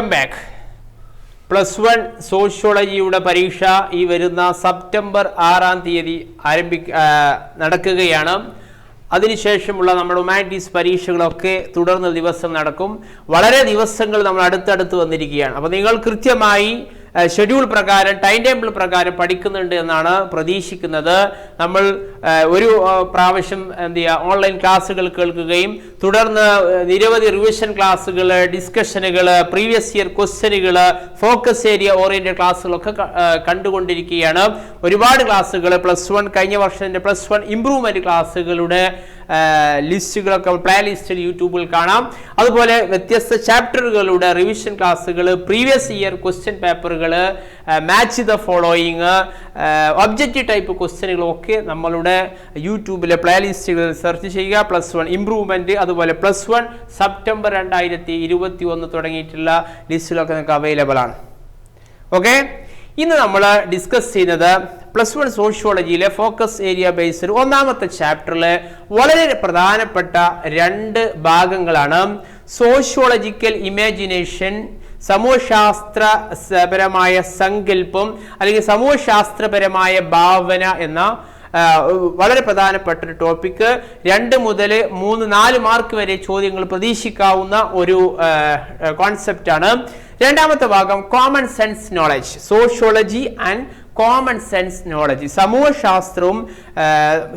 Welcome back. +1 സോഷ്യോളജിയുടെ പരീക്ഷ ഈ വരുന്ന സെപ്റ്റംബർ 6-ാം തീയതി നടക്കുകയാണ്. അതിനുശേഷമുള്ള നമ്മുടെ ഹ്യൂമാനിറ്റീസ് പരീക്ഷകളൊക്കെ തുടർന്ന് ദിവസം നടക്കും. വളരെ ദിവസങ്ങൾ നമ്മൾ അടുത്തടുത്ത് വന്നിരിക്കുകയാണ്. അപ്പോൾ നിങ്ങൾ കൃത്യമായി ഷെഡ്യൂൾ പ്രകാരം ടൈം ടേബിൾ പ്രകാരം പഠിക്കുന്നുണ്ട് എന്നാണ് പ്രതീക്ഷിക്കുന്നത്. നമ്മൾ ഒരു പ്രാവശ്യം ഓൺലൈൻ ക്ലാസ്സുകൾ കേൾക്കുകയും തുടർന്ന് നിരവധി റിവിഷൻ ക്ലാസ്സുകൾ, ഡിസ്കഷനുകൾ, പ്രീവിയസ് ഇയർ ക്വസ്റ്റ്യനുകൾ, ഫോക്കസ് ഏരിയ ഓറിയന്റഡ് ക്ലാസ്സുകളൊക്കെ കണ്ടുകൊണ്ടിരിക്കുകയാണ്. ഒരുപാട് ക്ലാസ്സുകൾ +1 കഴിഞ്ഞ വർഷത്തിന്റെ +1 ഇംപ്രൂവ്മെന്റ് ക്ലാസ്സുകളുടെ ലിസ്റ്റുകളൊക്കെ പ്ലേ ലിസ്റ്റിൽ യൂട്യൂബിൽ കാണാം. അതുപോലെ വ്യത്യസ്ത ചാപ്റ്ററുകളുടെ റിവിഷൻ ക്ലാസ്സുകൾ, പ്രീവിയസ് ഇയർ ക്വസ്റ്റ്യൻ പേപ്പറുകൾ, match the following, objective type ക്വസ്റ്റ്യനുകളും ഒക്കെ നമ്മളുടെ യൂട്യൂബിലെ പ്ലേ ലിസ്റ്റുകൾ സെർച്ച് ചെയ്യുക. +1 ഇംപ്രൂവ്മെന്റ്, അതുപോലെ +1 സെപ്റ്റംബർ 2021 തുടങ്ങിയിട്ടുള്ള ലിസ്റ്റിലൊക്കെ നിങ്ങൾക്ക് അവൈലബിൾ ആണ്. ഓക്കെ, ഇന്ന് നമ്മൾ ഡിസ്കസ് ചെയ്യുന്നത് +1 സോഷ്യോളജിയിലെ ഫോക്കസ് ഏരിയ ബേസ്ഡ് ഒന്നാമത്തെ ചാപ്റ്ററിലെ വളരെ പ്രധാനപ്പെട്ട 2 ഭാഗങ്ങളാണ്. സോഷ്യോളജിക്കൽ ഇമാജിനേഷൻ, സമൂഹശാസ്ത്രപരമായ സങ്കല്പം അല്ലെങ്കിൽ സമൂഹശാസ്ത്രപരമായ ഭാവന എന്ന വളരെ പ്രധാനപ്പെട്ട ഒരു ടോപ്പിക്. 2 മുതൽ 3-4 മാർക്ക് വരെ ചോദ്യങ്ങൾ പ്രതീക്ഷിക്കാവുന്ന ഒരു കോൺസെപ്റ്റ് ആണ്. രണ്ടാമത്തെ ഭാഗം common sense knowledge, sociology and common sense knowledge, സമൂഹശാസ്ത്രവും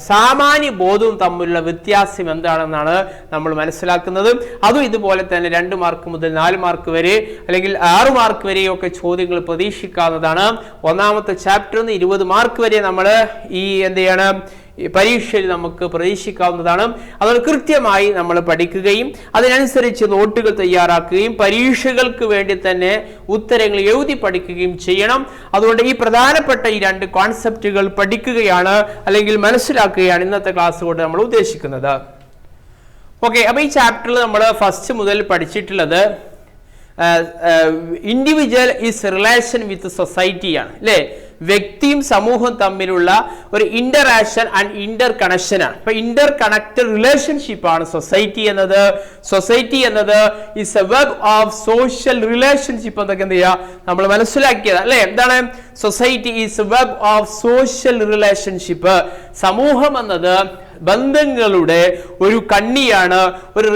സാമാന്യ ബോധവും തമ്മിലുള്ള വ്യത്യാസം എന്താണെന്നാണ് നമ്മൾ മനസ്സിലാക്കുന്നത്. അതും ഇതുപോലെ തന്നെ 2 മാർക്ക് മുതൽ 4 മാർക്ക് വരെ അല്ലെങ്കിൽ 6 മാർക്ക് വരെയൊക്കെ ചോദ്യങ്ങൾ പ്രതീക്ഷിക്കാവുന്നതാണ്. ഒന്നാമത്തെ ചാപ്റ്ററിൽ 20 മാർക്ക് വരെ നമ്മൾ ഈ പരീക്ഷയിൽ നമുക്ക് പ്രതീക്ഷിക്കാവുന്നതാണ്. അതുകൊണ്ട് കൃത്യമായി നമ്മൾ പഠിക്കുകയും അതിനനുസരിച്ച് നോട്ടുകൾ തയ്യാറാക്കുകയും പരീക്ഷകൾക്ക് വേണ്ടി തന്നെ ഉത്തരങ്ങൾ എഴുതി പഠിക്കുകയും ചെയ്യണം. അതുകൊണ്ട് ഈ പ്രധാനപ്പെട്ട ഈ 2 കോൺസെപ്റ്റുകൾ പഠിക്കുകയാണ് അല്ലെങ്കിൽ മനസ്സിലാക്കുകയാണ് ഇന്നത്തെ ക്ലാസ് കൊണ്ട് നമ്മൾ ഉദ്ദേശിക്കുന്നത്. ഓക്കെ, അപ്പോൾ ഈ ചാപ്റ്ററിൽ നമ്മൾ ഫസ്റ്റ് മുതൽ പഠിച്ചിട്ടുള്ളത് ഇൻഡിവിജ്വൽ ഈസ് റിലേഷൻ വിത്ത് സൊസൈറ്റിയാണ് അല്ലേ. വ്യക്തിയും സമൂഹവും തമ്മിലുള്ള ഒരു ഇന്ററാക്ഷൻ ആൻഡ് ഇന്റർ കണക്ഷൻ ആണ്. അപ്പൊ ഇന്റർ കണക്റ്റഡ് റിലേഷൻഷിപ്പ് ആണ് സൊസൈറ്റി എന്നത്. സൊസൈറ്റി എന്നത് is A web of social relationship എന്നൊക്കെ നമ്മൾ മനസ്സിലാക്കിയത് അല്ലെ. എന്താണ് society is A web of social relationship? സമൂഹം എന്നത് ബന്ധങ്ങളുടെ ഒരു കണ്ണിയാണ്, ഒരു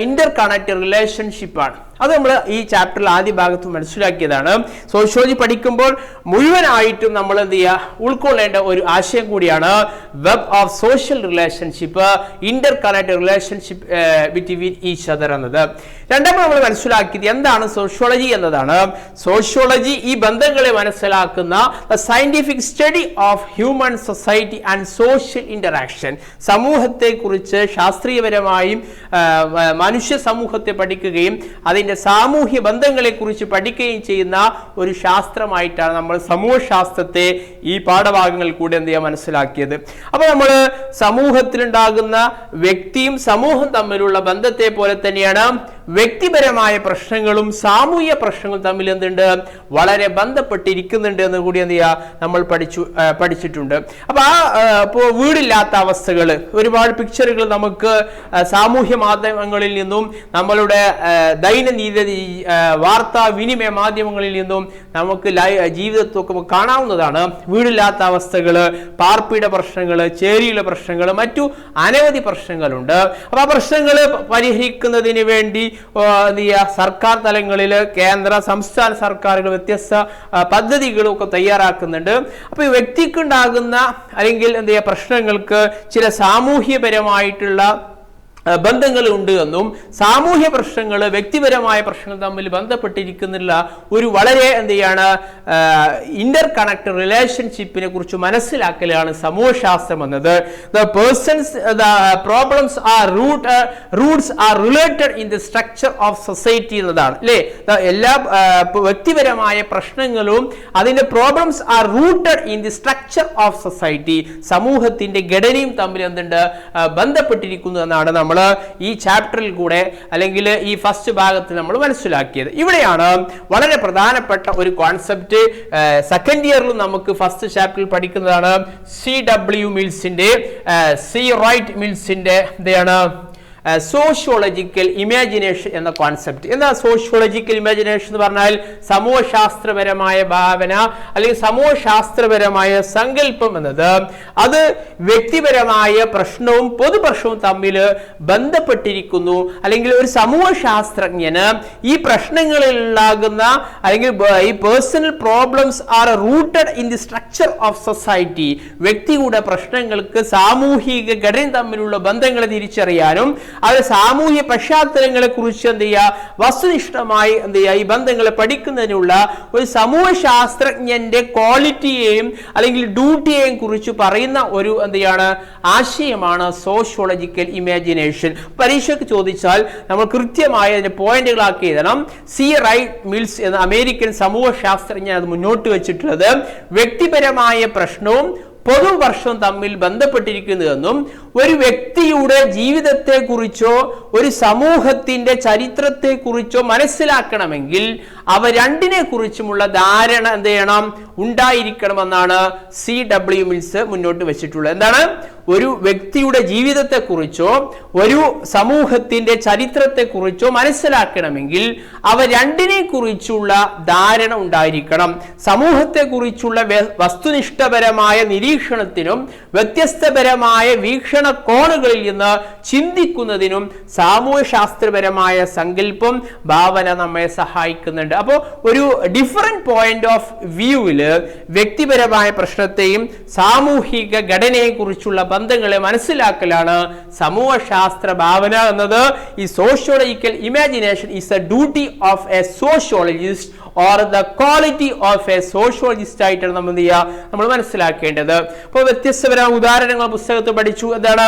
ഇന്റർ കണക്റ്റഡ് റിലേഷൻഷിപ്പ് ആണ്. അത് നമ്മൾ ഈ ചാപ്റ്ററിൽ ആദ്യ ഭാഗത്ത് മനസ്സിലാക്കിയതാണ്. സോഷ്യോളജി പഠിക്കുമ്പോൾ മുഴുവനായിട്ടും നമ്മൾ ഉൾക്കൊള്ളേണ്ട ഒരു ആശയം കൂടിയാണ് web of social relationship, Inter connected relationship between each other എന്നത്. രണ്ടാമത് നമ്മൾ മനസ്സിലാക്കിയത് എന്താണ് സോഷ്യോളജി എന്നതാണ്. സോഷ്യോളജി ഈ ബന്ധങ്ങളെ മനസ്സിലാക്കുന്ന scientific study of human society and social interaction. സമൂഹത്തെ കുറിച്ച് ശാസ്ത്രീയപരമായും മനുഷ്യ സമൂഹത്തെ പഠിക്കുകയും അതിന്റെ സാമൂഹ്യ ബന്ധങ്ങളെ കുറിച്ച് പഠിക്കുകയും ചെയ്യുന്ന ഒരു ശാസ്ത്രമായിട്ടാണ് നമ്മൾ സമൂഹശാസ്ത്രത്തെ ഈ പാഠഭാഗങ്ങളിൽ കൂടെ മനസ്സിലാക്കിയത്. അപ്പൊ നമ്മൾ സമൂഹത്തിലുണ്ടാകുന്ന വ്യക്തിയും സമൂഹം തമ്മിലുള്ള ബന്ധത്തെ പോലെ തന്നെയാണ് വ്യക്തിപരമായ പ്രശ്നങ്ങളും സാമൂഹ്യ പ്രശ്നങ്ങളും തമ്മിൽ വളരെ ബന്ധപ്പെട്ടിരിക്കുന്നുണ്ട് എന്ന് കൂടി നമ്മൾ പഠിച്ചിട്ടുണ്ട്. അപ്പൊ വീടില്ലാത്ത അവസ്ഥകൾ, ഒരുപാട് പിക്ചറുകൾ നമുക്ക് സാമൂഹ്യ മാധ്യമങ്ങളിൽ നിന്നും നമ്മളുടെ ദൈനംദിന വാർത്താ വിനിമയ മാധ്യമങ്ങളിൽ നിന്നും നമുക്ക് ജീവിതത്തൊക്കെ കാണാവുന്നതാണ്. വീടില്ലാത്ത അവസ്ഥകൾ, പാർപ്പിട പ്രശ്നങ്ങൾ, ചേരിയിലെ പ്രശ്നങ്ങൾ, മറ്റു അനവധി പ്രശ്നങ്ങളുണ്ട്. അപ്പൊ ആ പ്രശ്നങ്ങൾ പരിഹരിക്കുന്നതിന് വേണ്ടി സർക്കാർ തലങ്ങളിൽ കേന്ദ്ര സംസ്ഥാന സർക്കാരുകൾ വ്യത്യസ്ത പദ്ധതികളൊക്കെ തയ്യാറാക്കുന്നുണ്ട്. അപ്പൊ ഈ വ്യക്തിക്കുണ്ടാകുന്ന അല്ലെങ്കിൽ പ്രശ്നങ്ങൾക്ക് ചില സാമൂഹ്യപരമായിട്ടുള്ള ബന്ധങ്ങൾ ഉണ്ട് എന്നും സാമൂഹ്യ പ്രശ്നങ്ങൾ വ്യക്തിപരമായ പ്രശ്നങ്ങൾ തമ്മിൽ ബന്ധപ്പെട്ടിരിക്കുന്നില്ല ഒരു വളരെ ഇന്റർ കണക്റ്റഡ് റിലേഷൻഷിപ്പിനെ കുറിച്ച് മനസ്സിലാക്കലാണ് സമൂഹശാസ്ത്രം എന്നത്. Problems R roots are related in the structure of society എന്നതാണ് അല്ലേ. എല്ലാ വ്യക്തിപരമായ പ്രശ്നങ്ങളും അതിന്റെ problems R rooted in the structure of society, സമൂഹത്തിന്റെ ഘടനയും തമ്മിൽ ബന്ധപ്പെട്ടിരിക്കുന്നു എന്നാണ് നമ്മൾ ഈ ചാപ്റ്ററിൽ കൂടെ അല്ലെങ്കിൽ ഈ ഫസ്റ്റ് ഭാഗത്തിൽ നമ്മൾ മനസ്സിലാക്കിയത്. ഇവിടെയാണ് വളരെ പ്രധാനപ്പെട്ട ഒരു കോൺസെപ്റ്റ്. സെക്കൻഡ് ഇയറിൽ നമുക്ക് ഫസ്റ്റ് ചാപ്റ്ററിൽ പഠിക്കുന്നതാണ് C.W. മിൽസിന്റെ, C. റൈറ്റ് മിൽസിന്റെ സോഷ്യോളജിക്കൽ ഇമാജിനേഷൻ എന്ന കോൺസെപ്റ്റ്. എന്താ സോഷ്യോളജിക്കൽ ഇമാജിനേഷൻ എന്ന് പറഞ്ഞാൽ? സമൂഹശാസ്ത്രപരമായ ഭാവന അല്ലെങ്കിൽ സമൂഹശാസ്ത്രപരമായ സങ്കല്പം എന്നത് അത് വ്യക്തിപരമായ പ്രശ്നവും പൊതുപ്രശ്നവും തമ്മിൽ ബന്ധപ്പെട്ടിരിക്കുന്നു. അല്ലെങ്കിൽ ഒരു സമൂഹശാസ്ത്രജ്ഞന് ഈ പ്രശ്നങ്ങളിൽ ഉണ്ടാകുന്ന അല്ലെങ്കിൽ ഈ personal problems R rooted in the structure of society. വ്യക്തിയുടെ പ്രശ്നങ്ങൾക്ക് സാമൂഹിക ഘടന തമ്മിലുള്ള ബന്ധങ്ങളെ തിരിച്ചറിയാനും അവരുടെ സാമൂഹിക പശ്ചാത്തലങ്ങളെ കുറിച്ച് എന്ത് ചെയ്യുക, വസ്തുനിഷ്ഠമായി എന്ത് ചെയ്യുക, ഈ ബന്ധങ്ങളെ പഠിക്കുന്നതിനുള്ള ഒരു സമൂഹശാസ്ത്രജ്ഞന്റെ ക്വാളിറ്റിയെയും അല്ലെങ്കിൽ ഡ്യൂട്ടിയെയും കുറിച്ച് പറയുന്ന ഒരു എന്താണ് ആശയമാണ് സോഷ്യോളജിക്കൽ ഇമാജിനേഷൻ. പരീക്ഷയ്ക്ക് ചോദിച്ചാൽ നമ്മൾ കൃത്യമായി അതിന്റെ പോയിന്റുകളാക്കി എഴുതണം. സി റൈറ്റ് മിൽസ് എന്ന അമേരിക്കൻ സമൂഹശാസ്ത്രജ്ഞൻ അത് മുന്നോട്ട് വെച്ചിട്ടുള്ളത് വ്യക്തിപരമായ പ്രശ്നവും പൊതുവർഷവും തമ്മിൽ ബന്ധപ്പെട്ടിരിക്കുന്നതെന്നും ഒരു വ്യക്തിയുടെ ജീവിതത്തെക്കുറിച്ചോ ഒരു സമൂഹത്തിന്റെ ചരിത്രത്തെക്കുറിച്ചോ മനസ്സിലാക്കണമെങ്കിൽ അവ രണ്ടിനെ കുറിച്ചുമുള്ള ധാരണ എന്ത് ചെയ്യണം, ഉണ്ടായിരിക്കണമെന്നാണ് C.W. മിൽസ് മുന്നോട്ട് വെച്ചിട്ടുള്ളത്. എന്താണ്? ഒരു വ്യക്തിയുടെ ജീവിതത്തെക്കുറിച്ചോ ഒരു സമൂഹത്തിന്റെ ചരിത്രത്തെക്കുറിച്ചോ മനസ്സിലാക്കണമെങ്കിൽ അവ രണ്ടിനെ കുറിച്ചുള്ള ധാരണ ഉണ്ടായിരിക്കണം. സമൂഹത്തെക്കുറിച്ചുള്ള വസ്തുനിഷ്ഠപരമായ നിരീക്ഷണത്തിനും വ്യത്യസ്തപരമായ വീക്ഷണകോണുകളിൽ നിന്ന് ചിന്തിക്കുന്നതിനും സാമൂഹ്യശാസ്ത്രപരമായ സങ്കല്പം, ഭാവന നമ്മെ സഹായിക്കുന്നുണ്ട്. അപ്പോൾ ഒരു ഡിഫറെന്റ് പോയിന്റ് ഓഫ് വ്യൂവില് വ്യക്തിപരമായ പ്രശ്നത്തെയും സാമൂഹിക ഘടനയെ കുറിച്ചുള്ള ബന്ധങ്ങളെ മനസ്സിലാക്കലാണ് സമൂഹശാസ്ത്ര ഭാവന എന്നത്. ഈ sociological imagination is A duty of A sociologist or the quality of A sociologist ആയിട്ടാണ് നമ്മൾ എന്ത് ചെയ്യുക, നമ്മൾ മനസ്സിലാക്കേണ്ടത്. അപ്പോൾ വ്യത്യസ്തപരമായ ഉദാഹരണങ്ങൾ പുസ്തകത്തിൽ പഠിച്ചു. എന്താണ്?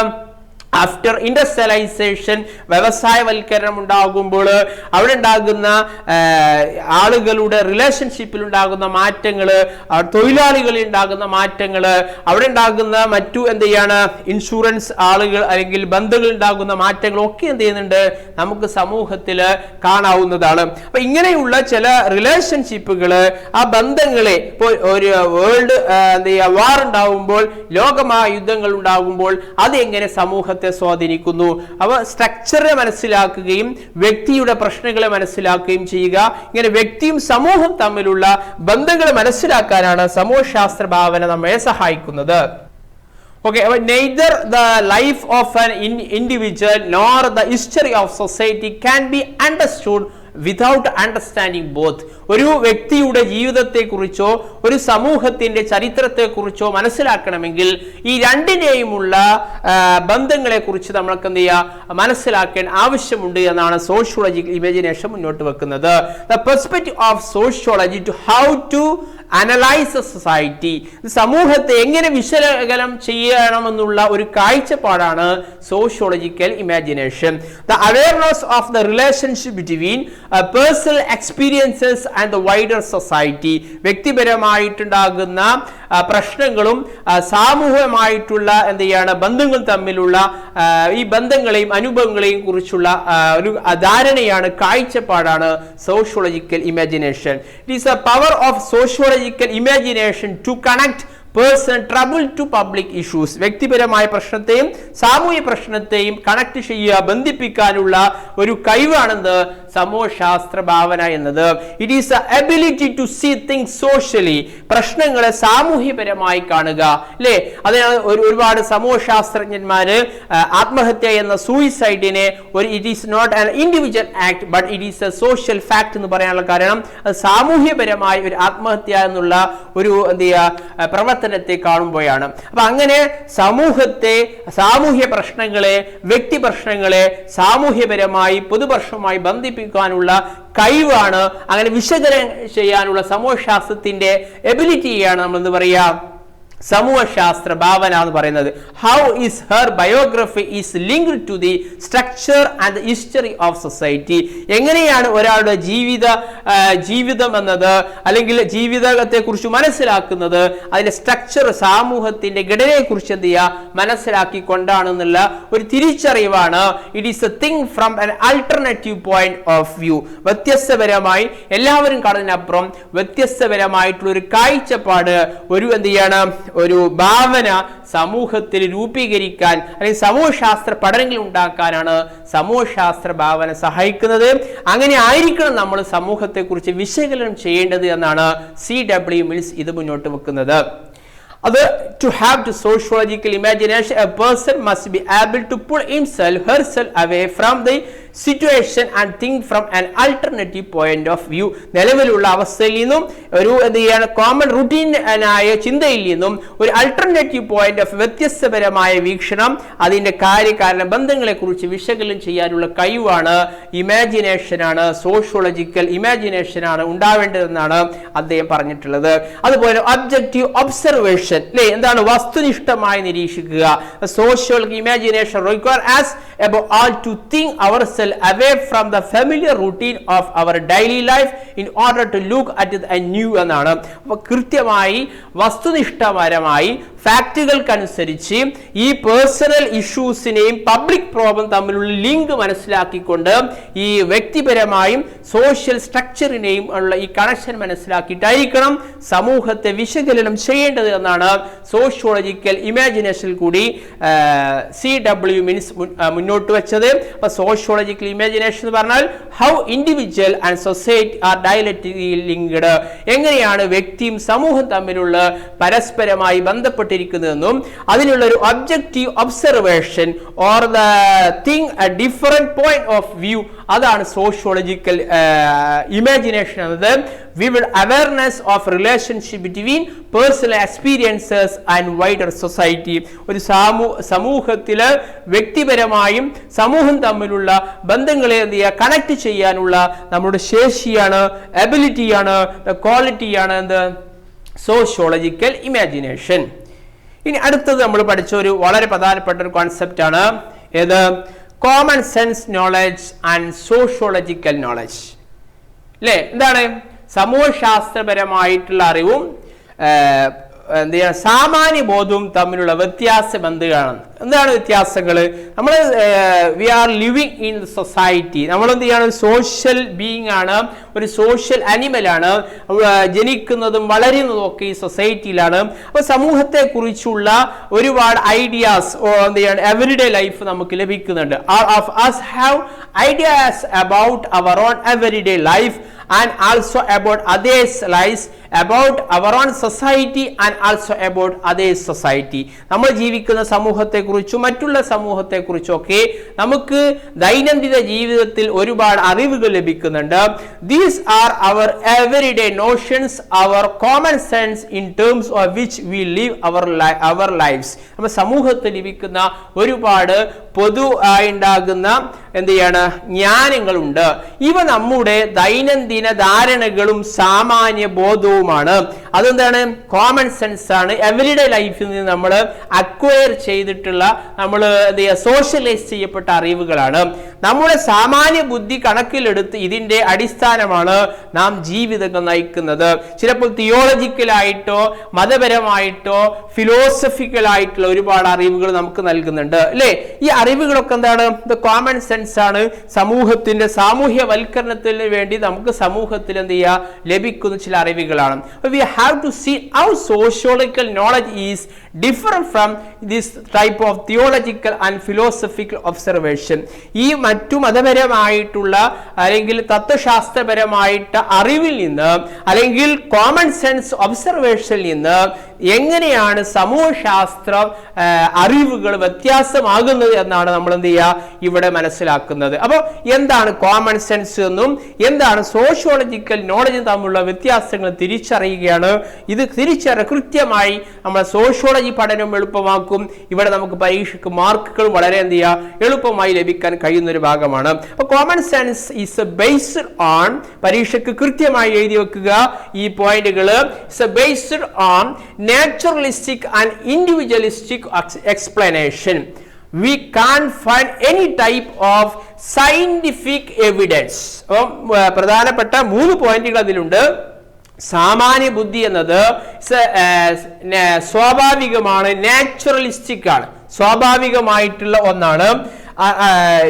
ആഫ്റ്റർ ഇൻഡസ്ട്രിയലൈസേഷൻ, വ്യവസായവൽക്കരണം ഉണ്ടാകുമ്പോൾ അവിടെ ഉണ്ടാകുന്ന ആളുകളുടെ റിലേഷൻഷിപ്പിൽ ഉണ്ടാകുന്ന മാറ്റങ്ങൾ, തൊഴിലാളികളിൽ ഉണ്ടാകുന്ന മാറ്റങ്ങൾ, അവിടെ ഉണ്ടാകുന്ന മറ്റു എന്ത് ചെയ്യാണ് ഇൻഷുറൻസ് ആളുകൾ അല്ലെങ്കിൽ ബന്ധങ്ങൾ ഉണ്ടാകുന്ന മാറ്റങ്ങളൊക്കെ എന്ത് ചെയ്യുന്നുണ്ട്, നമുക്ക് സമൂഹത്തിൽ കാണാവുന്നതാണ്. അപ്പൊ ഇങ്ങനെയുള്ള ചില റിലേഷൻഷിപ്പുകൾ, ആ ബന്ധങ്ങളെ, ഇപ്പോൾ ഒരു വേൾഡ് എന്ത് ചെയ്യുക വാർ ഉണ്ടാകുമ്പോൾ, ലോകമഹായുദ്ധങ്ങൾ ഉണ്ടാകുമ്പോൾ അത് എങ്ങനെ സമൂഹത്തെ സ്വാധീനിക്കുന്നു, അവ സ്ട്രക്ചറെ മനസ്സിലാക്കുകയും വ്യക്തിയുടെ പ്രശ്നങ്ങളെ മനസ്സിലാക്കുകയും ചെയ്യുക. ഇങ്ങനെ വ്യക്തിയും സമൂഹം തമ്മിലുള്ള ബന്ധങ്ങളെ മനസ്സിലാക്കാനാണ് സമൂഹശാസ്ത്ര ഭാവന നമ്മെ സഹായിക്കുന്നത്. Okay, neither the life of an individual nor the history of society can be understood without understanding both. ഒരു വ്യക്തിയുടെ ജീവിതത്തെക്കുറിച്ചോ ഒരു സമൂഹത്തിന്റെ ചരിത്രത്തെക്കുറിച്ചോ മനസ്സിലാക്കണമെങ്കിൽ ഈ രണ്ടിനെയുമുള്ള ബന്ധങ്ങളെ കുറിച്ച് നമ്മൾക്ക് എന്ത് ചെയ്യുക, മനസ്സിലാക്കാൻ ആവശ്യമുണ്ട് എന്നാണ് സോഷ്യോളജിക്കൽ ഇമാജിനേഷൻ മുന്നോട്ട് വെക്കുന്നത്. The perspective of sociology to how to analyze a society, സമൂഹത്തെ എങ്ങനെ വിശകലനം ചെയ്യണമെന്നുള്ള ഒരു കാഴ്ചപ്പാടാണ് sociological imagination. The awareness of the relationship between personal experiences and the wider society, വ്യക്തിപരമായിട്ടുണ്ടാകുന്ന പ്രശ്നങ്ങളും സാമൂഹികമായിട്ടുള്ള എന്ത് ചെയ്യാണ് ബന്ധങ്ങൾ തമ്മിലുള്ള ഈ ബന്ധങ്ങളെയും അനുഭവങ്ങളെയും കുറിച്ചുള്ള ഒരു ധാരണയാണ്, കാഴ്ചപ്പാടാണ് sociological imagination. It is a power of sociological imagination to connect personal trouble to public issues. വ്യക്തിപരമായ പ്രശ്നത്തെയും സാമൂഹിക പ്രശ്നത്തെയും കണക്ട് ചെയ്യുക, ബന്ധിപ്പിക്കാനുള്ള ഒരു കഴിവാണെന്ന് സമൂഹശാസ്ത്ര ഭാവന എന്നത്. It is a ability to see things socially, പ്രശ്നങ്ങളെ സാമൂഹ്യപരമായി കാണുക, അല്ലേ? അതിനാണ് ഒരുപാട് സമൂഹശാസ്ത്രജ്ഞന്മാര് ആത്മഹത്യ എന്ന സൂയിസൈഡിനെ it is not an individual act but it is a social fact എന്ന് പറയാനുള്ള കാരണം അത് സാമൂഹ്യപരമായ ഒരു ആത്മഹത്യ എന്നുള്ള ഒരു എന്ത് ചെയ്യുക പ്രവർത്തനത്തെ കാണുമ്പോഴാണ്. അപ്പൊ അങ്ങനെ സമൂഹത്തെ, സാമൂഹ്യ പ്രശ്നങ്ങളെ, വ്യക്തി പ്രശ്നങ്ങളെ സാമൂഹ്യപരമായി പൊതുപ്രശ്നവുമായി ബന്ധിപ്പിക്കാനുള്ള കഴിവാണ്, അങ്ങനെ വിശകലനം ചെയ്യാനുള്ള സമൂഹശാസ്ത്രത്തിന്റെ എബിലിറ്റിയാണ് നമ്മൾ എന്ത് പറയുക, സമൂഹശാസ്ത്ര ഭാവന എന്ന് പറയുന്നത്. How is her biography is linked to the structure and the history of society. എങ്ങനെയാണ് ഒരാളുടെ ജീവിതം എന്നത് അല്ലെങ്കിൽ ജീവിതത്തെ കുറിച്ച് മനസ്സിലാക്കുന്നത്, അതിന്റെ സ്ട്രക്ചർ, സമൂഹത്തിന്റെ ഘടനയെ കുറിച്ച് എന്ത് ചെയ്യുക മനസ്സിലാക്കിക്കൊണ്ടാണെന്നുള്ള ഒരു തിരിച്ചറിവാണ്. It is a thing from an alternative point of view. വ്യത്യസ്തപരമായി എല്ലാവരും കാണുന്നതിനപ്പുറം വ്യത്യസ്തപരമായിട്ടുള്ള ഒരു കാഴ്ചപ്പാട്, ഒരു എന്ത് ചെയ്യാണ് ഒരു ഭാവന സമൂഹത്തിൽ രൂപീകരിക്കാൻ അല്ലെങ്കിൽ സമൂഹശാസ്ത്ര പഠനങ്ങൾ ഉണ്ടാക്കാനാണ് സമൂഹശാസ്ത്ര ഭാവന സഹായിക്കുന്നത്. അങ്ങനെ ആയിരിക്കണം നമ്മൾ സമൂഹത്തെക്കുറിച്ച് വിശകലനം ചെയ്യേണ്ടത് എന്നാണ് C.W. മിൽസ് ഇത് മുന്നോട്ട് വെക്കുന്നത്. To have the sociological imagination, a person must be able to pull herself away from the situation and think from an alternative point of view. നിലവിലുള്ള അവസ്ഥയിൽ നിന്നും ഒരു കോമൺ റൂട്ടീനായ ചിന്തയിൽ നിന്നും ഒരു അൾട്ടർനേറ്റീവ് പോയിന്റ് ഓഫ് വ്യത്യസ്തപരമായ വീക്ഷണം, അതിന്റെ കാര്യകാരണ ബന്ധങ്ങളെ കുറിച്ച് വിശകലനം ചെയ്യാനുള്ള കഴിവാണ് ഇമാജിനേഷനാണ്, സോഷ്യോളജിക്കൽ ഇമാജിനേഷനാണ് ഉണ്ടാവേണ്ടതെന്നാണ് അദ്ദേഹം പറഞ്ഞിട്ടുള്ളത്. അതുപോലെ ഒബ്ജക്റ്റീവ് ഒബ്സർവേഷൻ, അല്ലേ, എന്താണ് വസ്തുനിഷ്ഠമായി നിരീക്ഷിക്കുക. Sociological imagination require as above all to think ourselves away from the familiar routine of our daily life in order to look at the new എന്നാണ്. അപ്പോൾ കൃത്യമായി വസ്തുനിഷ്ഠപരമായി ഫാക്റ്റുകൾക്കനുസരിച്ച് ഈ പേഴ്സണൽ ഇഷ്യൂസിനെയും പബ്ലിക് പ്രോബ്ലം തമ്മിലുള്ള ലിങ്ക് മനസ്സിലാക്കിക്കൊണ്ട് ഈ വ്യക്തിപരമായും സോഷ്യൽ സ്ട്രക്ചറിനെയും ഉള്ള ഈ കണക്ഷൻ മനസ്സിലാക്കിയിട്ടായിരിക്കണം സമൂഹത്തെ വിശകലനം ചെയ്യേണ്ടത് എന്നാണ് സോഷ്യോളജിക്കൽ ഇമാജിനേഷനിൽ കൂടി C.W. മിൽസ് മുന്നോട്ട് വെച്ചത്. അപ്പോൾ സോഷ്യോളജിക്കൽ ഇമാജിനേഷൻ എന്ന് പറഞ്ഞാൽ how individual and society are dialectically linked, എങ്ങനെയാണ് വ്യക്തിയും സമൂഹം തമ്മിലുള്ള പരസ്പരമായി ബന്ധപ്പെട്ടിരിക്കുന്നതെന്നും അതിനുള്ള ഒരു objective observation or the thing a different point of view, അതാണ് സോഷ്യോളജിക്കൽ ഇമാജിനേഷൻ എന്നത്. Vivid awareness of relationship between personal experiences and wider society, ഒരു സമൂഹത്തിൽ വ്യക്തിപരമായും സമൂഹം തമ്മിലുള്ള ബന്ധങ്ങളെ കണക്ട് ചെയ്യാനുള്ള നമ്മുടെ ശേഷിയാണ്, എബിലിറ്റിയാണ്, ക്വാളിറ്റിയാണ് എന്ത് സോഷ്യോളജിക്കൽ ഇമാജിനേഷൻ. ഇനി അടുത്തത് നമ്മൾ പഠിച്ച ഒരു വളരെ പ്രധാനപ്പെട്ട ഒരു കോൺസെപ്റ്റ് ആണ് ഏത്, common sense knowledge and sociological knowledge. അല്ലേ, എന്താണ് സമൂഹശാസ്ത്രപരമായിട്ടുള്ള അറിവും സാമാന്യ ബോധവും തമ്മിലുള്ള വ്യത്യാസം എന്താണ് വ്യത്യാസങ്ങൾ? നമ്മൾ we are living in society, നമ്മൾ എന്ത് ചെയ്യാണ്, സോഷ്യൽ ബീയിങ് ആണ്, ഒരു സോഷ്യൽ ആനിമൽ ആണ്, ജനിക്കുന്നതും വളരുന്നതും ഒക്കെ ഈ സൊസൈറ്റിയിലാണ്. അപ്പോൾ സമൂഹത്തെ കുറിച്ചുള്ള ഒരുപാട് ഐഡിയാസ് എന്ത് ചെയ്യാണ് എവരിഡേ ലൈഫ് നമുക്ക് ലഭിക്കുന്നുണ്ട്. All of us have ideas about our own everyday life and also about others' lives, about our own society and also about others' society. നമ്മൾ ജീവിക്കുന്ന സമൂഹത്തെക്കുറിച്ചും മറ്റുള്ള സമൂഹത്തെക്കുറിച്ചൊക്കെ നമുക്ക് ദൈനംദിന ജീവിതത്തിൽ ഒരുപാട് അറിവുകൾ ലഭിക്കുന്നുണ്ട്. These are our everyday notions, our common sense in terms of which we live our lives. നമ്മൾ സമൂഹത്തിൽ ലഭിക്കുന്ന ഒരുപാട് പൊതുവായുണ്ടാകുന്ന എന്താണ് ജ്ഞാനങ്ങളുണ്ട്. ഇവ നമ്മുടെ ദൈനംദിന ധാരണകളും സാമാന്യ ബോധവുമാണ്. അതെന്താണ്, കോമൺ സെൻസ് ആണ്. എവരിഡേ ലൈഫിൽ നിന്ന് നമ്മൾ അക്വയർ ചെയ്തിട്ടുള്ള, നമ്മൾ എന്ത് ചെയ്യുക, സോഷ്യലൈസ് ചെയ്യപ്പെട്ട അറിവുകളാണ്. നമ്മുടെ സാമാന്യ ബുദ്ധി കണക്കിലെടുത്ത് ഇതിന്റെ അടിസ്ഥാനമാണ് നാം ജീവിതങ്ങൾ നയിക്കുന്നത്. ചിലപ്പോൾ തിയോളജിക്കലായിട്ടോ മതപരമായിട്ടോ ഫിലോസഫിക്കലായിട്ടുള്ള ഒരുപാട് അറിവുകൾ നമുക്ക് നൽകുന്നുണ്ട്, അല്ലേ? ഈ അറിവുകളൊക്കെ എന്താണ്, കോമൺ സെൻസ് ആണ്. സമൂഹത്തിന്റെ സാമൂഹ്യവൽക്കരണത്തിന് വേണ്ടി നമുക്ക് സമൂഹത്തിൽ എന്ത് ചെയ്യുക ലഭിക്കുന്ന ചില അറിവുകളാണ്. We have to see how sociological knowledge is different from this type of theological and philosophical observation. ഈ മറ്റു മതപരമായിട്ടുള്ള അല്ലെങ്കിൽ തത്വശാസ്ത്രപരമായിട്ട് അറിവിൽ നിന്ന് അല്ലെങ്കിൽ കോമൺ സെൻസ് ഒബ്സർവേഷനിൽ നിന്ന് എങ്ങനെയാണ് സമൂഹശാസ്ത്ര അറിവുകൾ വ്യത്യാസമാകുന്നത് എന്നാണ് നമ്മൾ എന്ത് ചെയ്യുക ഇവിടെ മനസ്സിലാക്കുന്നത്. അപ്പോൾ എന്താണ് കോമൺ സെൻസ് എന്നും എന്താണ് സോഷ്യോളജിക്കൽ നോളജും തമ്മിലുള്ള വ്യത്യാസങ്ങൾ തിരിച്ചറിയുകയാണ്. ഇത് കൃത്യമായി നമ്മൾ സോഷ്യോളജി പഠനം എളുപ്പമാക്കും. ഇവിടെ നമുക്ക് പരീക്ഷയ്ക്ക് മാർക്കുകൾ വളരെ എന്ത് ചെയ്യുക എളുപ്പമായി ലഭിക്കാൻ കഴിയുന്ന ഒരു ഭാഗമാണ്. അപ്പോൾ common sense is based on, പരീക്ഷയ്ക്ക് കൃത്യമായി എഴുതി വെക്കുക ഈ പോയിന്റുകൾ, it's based on naturalistic and individualistic explanation. We can't find any type of scientific evidence. പ്രധാനപ്പെട്ട 3 പോയിന്റുകൾ അതിലുണ്ട്. സാമാന്യ ബുദ്ധി എന്നത് സ്വാഭാവികമാണ്, നാച്ചുറലിസ്റ്റിക് ആണ്, സ്വാഭാവികമായിട്ടുള്ള ഒന്നാണ്.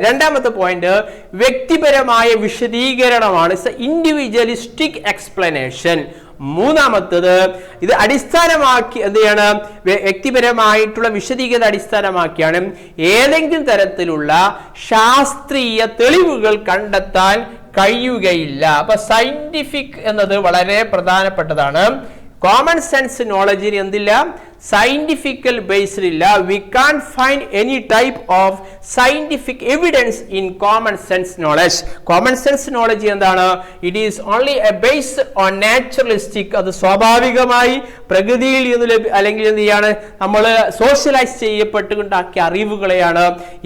രണ്ടാമത്തെ പോയിന്റ് വ്യക്തിപരമായ വിശദീകരണമാണ്, ഇൻഡിവിജ്വലിസ്റ്റിക് എക്സ്പ്ലനേഷൻ. മൂന്നാമത്തത് ഇത് അടിസ്ഥാനമാക്കി എന്താണ്, വ്യക്തിപരമായിട്ടുള്ള വിശദീകരണ അടിസ്ഥാനമാക്കിയാണ് ഏതെങ്കിലും തരത്തിലുള്ള ശാസ്ത്രീയ തെളിവുകൾ കണ്ടെത്താൻ കഴിയുകയില്ല. അപ്പൊ സയന്റിഫിക് എന്നത് വളരെ പ്രധാനപ്പെട്ടതാണ്. കോമൺ സെൻസ് നോളജിന് എന്തില്ല, സയന്റിഫിക്കൽ ബേസ്ഡ് ഇല്ല. We can find any type of scientific evidence in common sense knowledge. Common sense knowledge എന്താണ്, it is only a based on naturalistic, അത് സ്വാഭാവികമായി പ്രകൃതിയിൽ നിന്ന് അല്ലെങ്കിൽ എന്ത് ചെയ്യാണ്, നമ്മൾ സോഷ്യലൈസ് ചെയ്യപ്പെട്ടുണ്ടാക്കിയ അറിവുകളെയാണ്.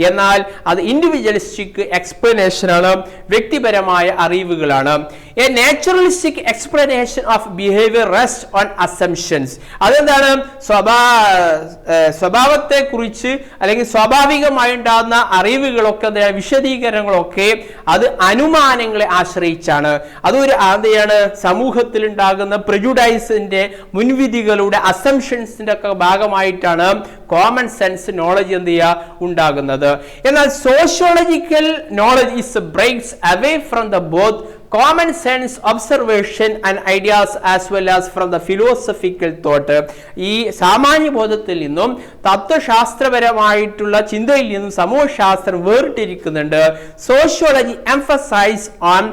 എന്നാൽ അത് ഇൻഡിവിജ്വലിസ്റ്റിക് എക്സ്പ്ലനേഷൻ ആണ്, വ്യക്തിപരമായ അറിവുകളാണ്. A naturalistic explanation of behaviour rest on assumptions. അതെന്താണ്, സ്വഭാവത്തെ കുറിച്ച് അല്ലെങ്കിൽ സ്വാഭാവികമായി ഉണ്ടാകുന്ന അറിവുകളൊക്കെ വിശദീകരണങ്ങളൊക്കെ അത് അനുമാനങ്ങളെ ആശ്രയിച്ചാണ്. അതൊരു എന്താണ്, സമൂഹത്തിൽ ഉണ്ടാകുന്ന പ്രെജുഡൈസിന്റെ, മുൻവിധികളുടെ, അസംഷൻസിന്റെ ഒക്കെ ഭാഗമായിട്ടാണ് കോമൺ സെൻസ് നോളജ് എന്ത് ചെയ്യുക ഉണ്ടാകുന്നത്. എന്നാൽ sociological knowledge is breaks away from the both common sense observation and ideas as well as from the philosophical thought. ഈ സാമാന്യ ബോധത്തിൽ നിന്നും തത്വശാസ്ത്രപരമായിട്ടുള്ള ചിന്തയിൽ നിന്നും സമൂഹശാസ്ത്രം വേറിട്ടിരിക്കുന്നുണ്ട്. Sociology emphasise on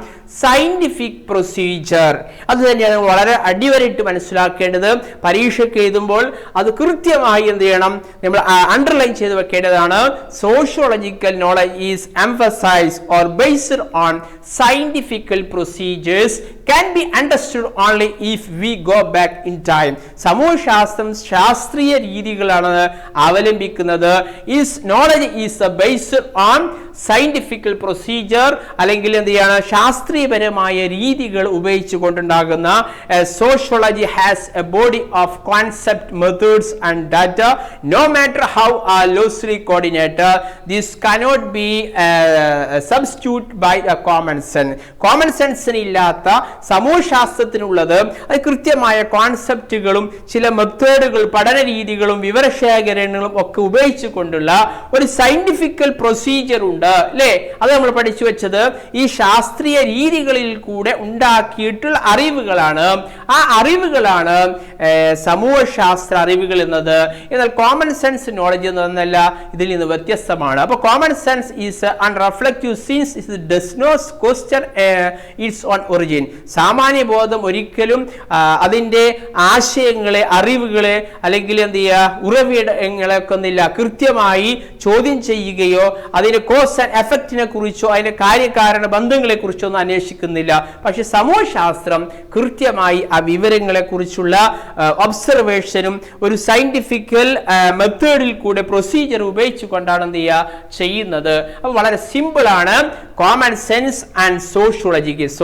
scientific procedure. അത് തന്നെയാണ് വളരെ അടിവരയിട്ട് മനസ്സിലാക്കേണ്ടത്. പരീക്ഷയ്ക്ക് എഴുതുമ്പോൾ അത് കൃത്യമായി എന്ത് ചെയ്യണം, നമ്മൾ അണ്ടർലൈൻ ചെയ്ത് വെക്കേണ്ടതാണ്. Sociological knowledge is emphasised or based on scientifical procedures can be understood only if we go back in time. സമൂഹശാസ്ത്രം ശാസ്ത്രീയ രീതികളാണ് അവലംബിക്കുന്നത്. is knowledge is based on scientific procedure, അല്ലെങ്കിൽ എന്ത് ചെയ്യാണ്, ശാസ്ത്രീയപരമായ രീതികൾ ഉപയോഗിച്ചുകൊണ്ടുണ്ടാകുന്ന sociology has a body of concept, methods and data. No matter how loosely coordinated, this cannot be substituted by a common sense. Common സെൻസിന് ഇല്ലാത്ത സമൂഹശാസ്ത്രത്തിനുള്ളത് അത് കൃത്യമായ കോൺസെപ്റ്റുകളും ചില മെത്തേഡുകൾ, പഠന രീതികളും വിവരശേഖരണങ്ങളും ഒക്കെ ഉപയോഗിച്ചുകൊണ്ടുള്ള ഒരു സയന്റിഫിക്കൽ പ്രൊസീജിയർ ഉണ്ട്, അല്ലേ? അത് നമ്മൾ പഠിച്ചു വെച്ചത് ഈ ശാസ്ത്രീയ രീതികളിൽ കൂടെ ഉണ്ടാക്കിയിട്ടുള്ള അറിവുകളാണ്. ആ അറിവുകളാണ് സമൂഹശാസ്ത്ര അറിവുകൾ എന്നത്. എന്നാൽ കോമൺ സെൻസ് നോളജ് എന്നല്ല, ഇതിൽ നിന്ന് വ്യത്യസ്തമാണ്. അപ്പോൾ common sense is unreflective since it does not question its own origin. സാമാന്യ ബോധം ഒരിക്കലും അതിന്റെ ആശയങ്ങളെ, അറിവുകളെ അല്ലെങ്കിൽ എന്ത് ചെയ്യുക, ഉറവിടങ്ങളെ ഒക്കെ ഒന്നില്ല കൃത്യമായി ചോദ്യം ചെയ്യുകയോ അതിന്റെ കോസ് ആൻഡ് എഫക്റ്റിനെ കുറിച്ചോ അതിന്റെ കാര്യകാരണ ബന്ധങ്ങളെ കുറിച്ചോ ഒന്നും അന്വേഷിക്കുന്നില്ല. പക്ഷെ സമൂഹശാസ്ത്രം കൃത്യമായി ആ വിവരങ്ങളെ കുറിച്ചുള്ള ഒബ്സർവേഷനും ഒരു സയന്റിഫിക്കൽ മെത്തേഡിൽ കൂടെ പ്രൊസീജിയർ ഉപയോഗിച്ചുകൊണ്ടാണ് എന്ത് ചെയ്യുക ചെയ്യുന്നത്. അപ്പോൾ വളരെ സിമ്പിൾ ആണ്. Common sense and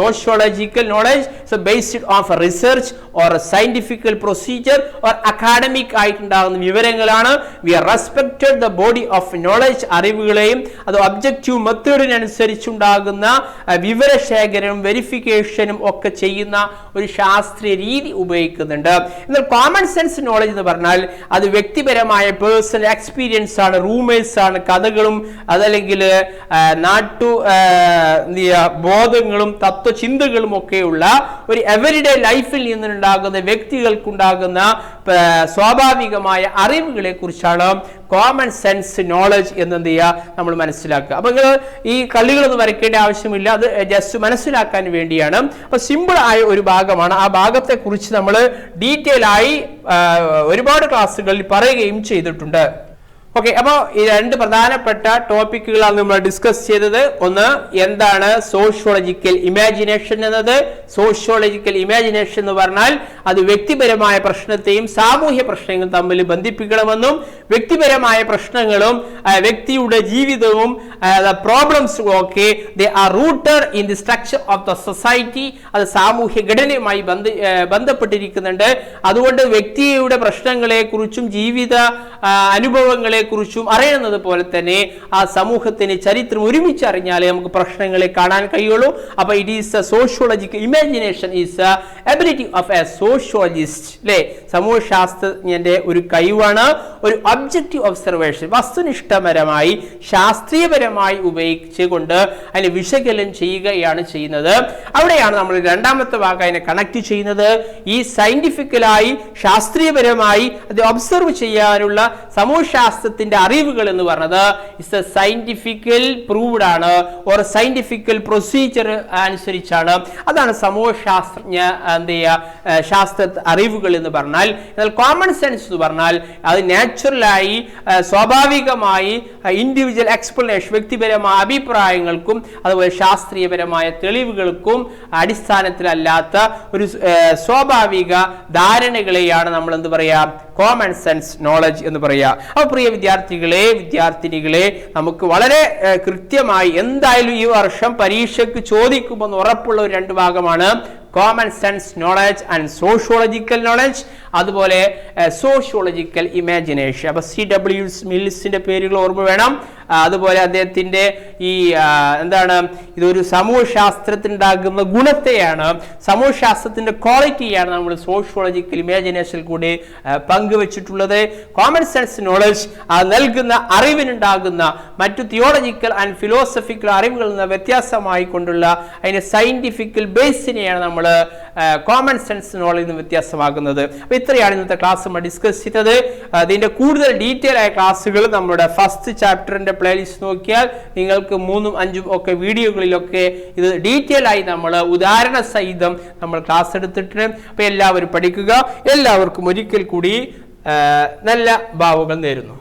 sociological knowledge is based on research or a scientific procedure or academic ആയിട്ടുണ്ടാകുന്ന വിവരങ്ങളാണ്. we are respected the body of knowledge, അറിവുകളെയും അത് ഒബ്ജക്റ്റീവ് മെത്തേഡിനനുസരിച്ചുണ്ടാകുന്ന വിവരശേഖരവും വെരിഫിക്കേഷനും ഒക്കെ ചെയ്യുന്ന ഒരു ശാസ്ത്രീയ രീതി ഉപയോഗിക്കുന്നുണ്ട്. എന്നാൽ കോമൺ സെൻസ് നോളജ് എന്ന് പറഞ്ഞാൽ അത് വ്യക്തിപരമായ പേഴ്സണൽ എക്സ്പീരിയൻസ് ആണ്, റൂമേഴ്സ് ആണ്, കഥകളും അതല്ലെങ്കിൽ ബോധങ്ങളും തത്വചിന്തകളും ഒക്കെയുള്ള ഒരു എവരിഡേ ലൈഫിൽ നിന്നുണ്ടാകുന്ന വ്യക്തികൾക്കുണ്ടാകുന്ന സ്വാഭാവികമായ അറിവുകളെ കുറിച്ചാണ് കോമൺ സെൻസ് നോളജ് എന്ത് ചെയ്യുക നമ്മൾ മനസ്സിലാക്കുക. അപ്പൊ നിങ്ങൾ ഈ കള്ളികളൊന്നും വരയ്ക്കേണ്ട ആവശ്യമില്ല, അത് ജസ്റ്റ് മനസ്സിലാക്കാൻ വേണ്ടിയാണ്. അപ്പൊ സിമ്പിൾ ആയ ഒരു ഭാഗമാണ്. ആ ഭാഗത്തെ കുറിച്ച് നമ്മൾ ഡീറ്റെയിൽ ആയി ഒരുപാട് ക്ലാസ്സുകളിൽ പറയുകയും ചെയ്തിട്ടുണ്ട്. ഓക്കെ, അപ്പോൾ ഈ രണ്ട് പ്രധാനപ്പെട്ട ടോപ്പിക്കുകളാണ് നമ്മൾ ഡിസ്കസ് ചെയ്തത്. ഒന്ന്, എന്താണ് സോഷ്യോളജിക്കൽ ഇമാജിനേഷൻ എന്നത്. സോഷ്യോളജിക്കൽ ഇമാജിനേഷൻ എന്ന് പറഞ്ഞാൽ അത് വ്യക്തിപരമായ പ്രശ്നത്തെയും സാമൂഹ്യ പ്രശ്നങ്ങളും തമ്മിൽ ബന്ധിപ്പിക്കണമെന്നും വ്യക്തിപരമായ പ്രശ്നങ്ങളും വ്യക്തിയുടെ ജീവിതവും പ്രോബ്ലംസും ഒക്കെ they are rooted in the structure of the society. അത് സാമൂഹ്യ ഘടനയുമായി ബന്ധപ്പെട്ടിരിക്കുന്നുണ്ട്. അതുകൊണ്ട് വ്യക്തിയുടെ പ്രശ്നങ്ങളെ കുറിച്ചും ജീവിത അനുഭവങ്ങളെ കുറിച്ചും അറിയുന്നത് പോലെ തന്നെ ആ സമൂഹത്തിന് ചരിത്രം ഒരുമിച്ച് അറിഞ്ഞാലേ നമുക്ക് പ്രശ്നങ്ങളെ കാണാൻ കഴിയുള്ളൂ. അപ്പൊ it is A sociological imagination is a ability of A sociologist അല്ലെ, സമൂഹശാസ്ത്രജ്ഞന്റെ ഒരു കഴിവാണ്. ഒരു ഒബ്ജക്റ്റീവ് ഒബ്സർവേഷൻ, വസ്തുനിഷ്ഠപരമായി ശാസ്ത്രീയപരമായി ഉപയോഗിച്ചുകൊണ്ട് അതിനെ വിശകലനം ചെയ്യുകയാണ് ചെയ്യുന്നത്. അവിടെയാണ് നമ്മൾ രണ്ടാമത്തെ വാക്ക് അതിനെ കണക്ട് ചെയ്യുന്നത്. ഈ സയന്റിഫിക്കലായി ശാസ്ത്രീയപരമായി അത് ഒബ്സർവ് ചെയ്യാനുള്ള സമൂഹശാസ്ത്രത്തിന്റെ അറിവുകൾ എന്ന് പറഞ്ഞത് ഇറ്റ്സ് എ സയന്റിഫിക്കൽ പ്രൂവ്ഡ് ആണ്, ഓർ സയന്റിഫിക്കൽ പ്രൊസീജിയർ അനുസരിച്ചാണ്. അതാണ് സമൂഹശാസ്ത്രജ്ഞ ശാസ്ത്ര അറിവുകൾ എന്ന് പറഞ്ഞാൽ. എന്നാൽ കോമൺ സെൻസ് എന്ന് പറഞ്ഞാൽ അത് നാച്ചുറലായി സ്വാഭാവികമായി ഇൻഡിവിജ്വൽ എക്സ്പ്ലനേഷൻ, വ്യക്തിപരമായ അഭിപ്രായങ്ങൾക്കും അതുപോലെ ശാസ്ത്രീയപരമായ തെളിവുകൾക്കും അടിസ്ഥാനത്തിലല്ലാത്ത ഒരു സ്വാഭാവിക ധാരണകളെയാണ് നമ്മൾ എന്ത് പറയാ, കോമൺ സെൻസ് നോളജ് എന്ന് പറയാ. അപ്പോൾ പ്രിയ വിദ്യാർത്ഥിനികളെ നമുക്ക് വളരെ കൃത്യമായി എന്തായാലും ഈ വർഷം പരീക്ഷയ്ക്ക് ചോദിക്കുമെന്ന് ഉറപ്പുള്ള ഒരു രണ്ട് ഭാഗമാണ് common sense knowledge and sociological knowledge, അതുപോലെ സോഷ്യോളജിക്കൽ ഇമാജിനേഷൻ. അപ്പൊ C.W. മിൽസിന്റെ പേരുകൾ ഓർമ്മ വേണം. അതുപോലെ അദ്ദേഹത്തിന്റെ ഈ ഇതൊരു സമൂഹശാസ്ത്രത്തിനുണ്ടാകുന്ന ഗുണത്തെയാണ്, സമൂഹശാസ്ത്രത്തിന്റെ ക്വാളിറ്റിയാണ് നമ്മൾ സോഷ്യോളജിക്കൽ ഇമാജിനേഷനിൽ കൂടി പങ്കുവച്ചിട്ടുള്ളത്. കോമൺ സെൻസ് നോളജ് നൽകുന്ന അറിവിനുണ്ടാകുന്ന മറ്റു തിയോളജിക്കൽ ആൻഡ് ഫിലോസഫിക്കൽ അറിവുകളിൽ നിന്ന് വ്യത്യാസമായി കൊണ്ടുള്ള അതിന്റെ സയന്റിഫിക്കൽ ബേസിനെയാണ് നമ്മൾ കോമൺ സെൻസ് നോളജിൽ നിന്ന് വ്യത്യാസമാകുന്നത്. അപ്പൊ ഇത്രയാണ് ഇന്നത്തെ ക്ലാസ് നമ്മൾ ഡിസ്കസ് ചെയ്തത്. ഇതിന്റെ കൂടുതൽ ഡീറ്റെയിൽ ആയ ക്ലാസ്സുകൾ നമ്മുടെ ഫസ്റ്റ് ചാപ്റ്ററിന്റെ പ്ലേലിസ്റ്റ് നോക്കിയാൽ നിങ്ങൾക്ക് 3ഉം 5ഉം ഒക്കെ വീഡിയോകളിലൊക്കെ ഇത് ഡീറ്റെയിൽ ആയി നമ്മൾ ഉദാഹരണ സഹിതം നമ്മൾ ക്ലാസ് എടുത്തിട്ടുണ്ട്. അപ്പൊ എല്ലാവരും പഠിക്കുക. എല്ലാവർക്കും ഒരിക്കൽ കൂടി നല്ല ഭാവുകൾ നേരുന്നു.